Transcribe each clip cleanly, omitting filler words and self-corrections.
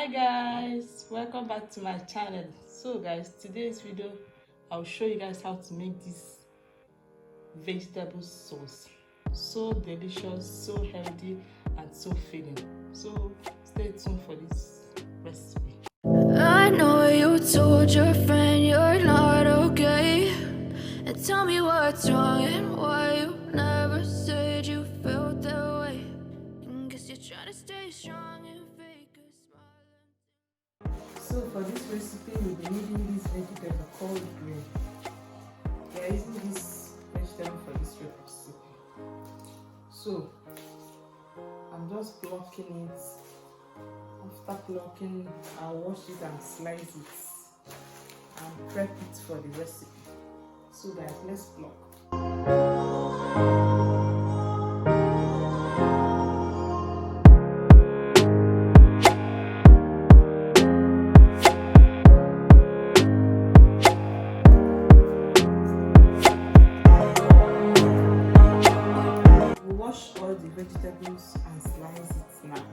Hi guys, welcome back to my channel. So guys, today's video I'll show you guys how to make this vegetable sauce. So delicious, so healthy, and so filling. So stay tuned for this recipe. I know you told your friend you're not okay, and tell me what's wrong and why you never said you felt that way. And guess you're trying to stay strong and fake a smile. So for this recipe we'll be needing this vegetable called green. We are using this vegetable for this recipe. So I'm just blocking it. After plucking, I'll wash it and slice it and prep it for the recipe. So guys, let's pluck. We wash all the vegetables and slice it now.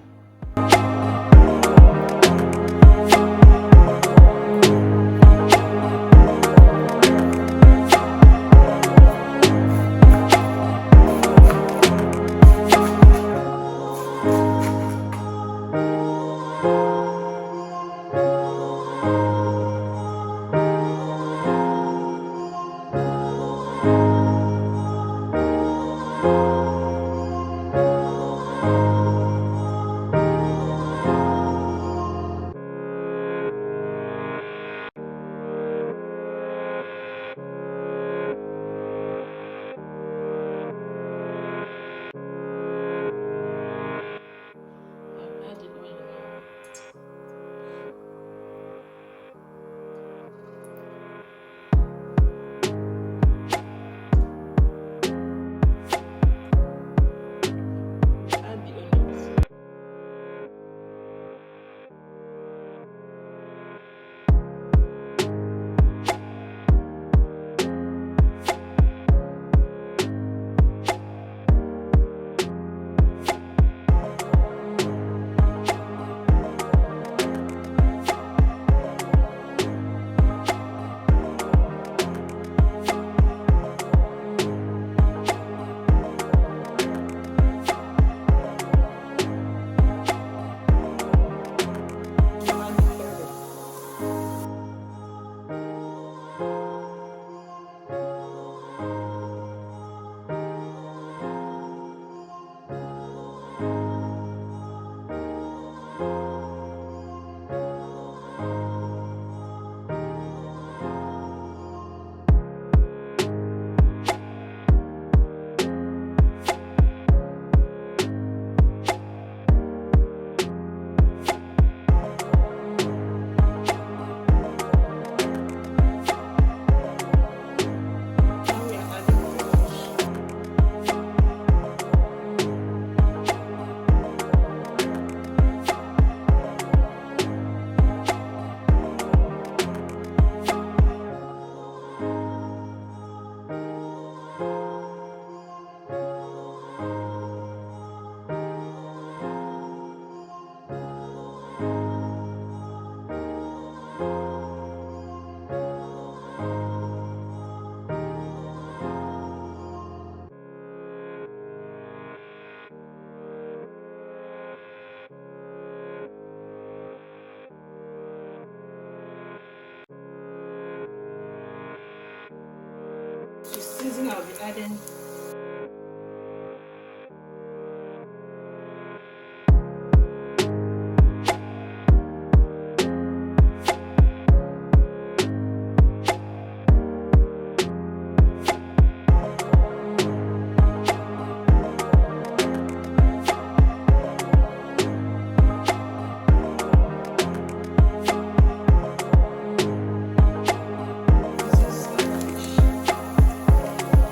To season, I'll be adding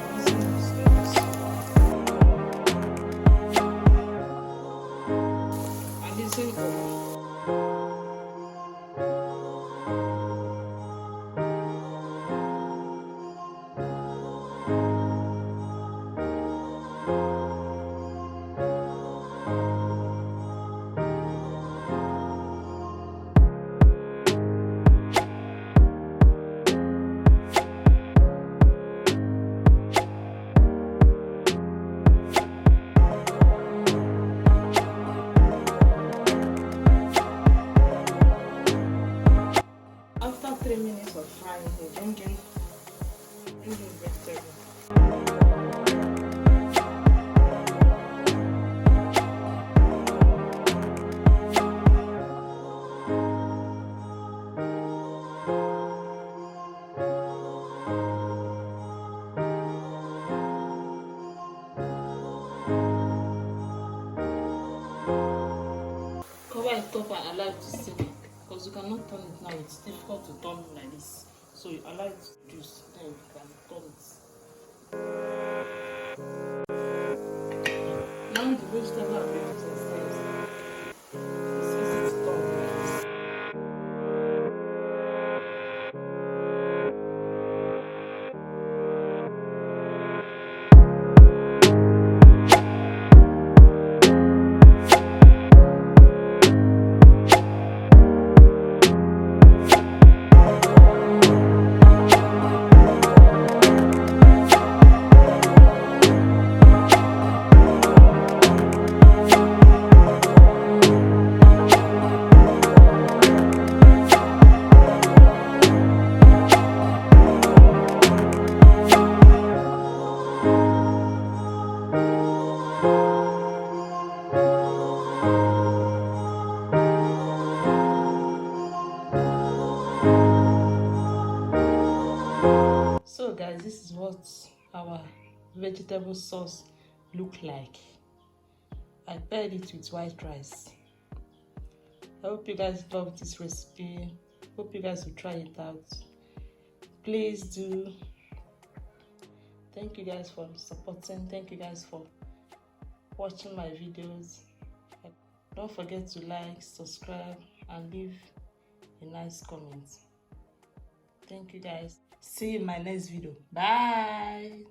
this is 10 minutes of frying here. Don't get vegetable. Cover it up and allow it to simmer, because you cannot turn it now. It's difficult to turn like this, so you allow it to juice, then you can turn it. Now the vegetable are ready to slice. It's easy to turn like this. So guys, this is what our vegetable sauce look like. I paired it with white rice. I hope you guys love this recipe. Hope you guys will try it out. Please do. Thank you guys for supporting. Thank you guys for watching my videos. Don't forget to like, subscribe, and leave a nice comment. Thank you guys. See you in my next video. Bye.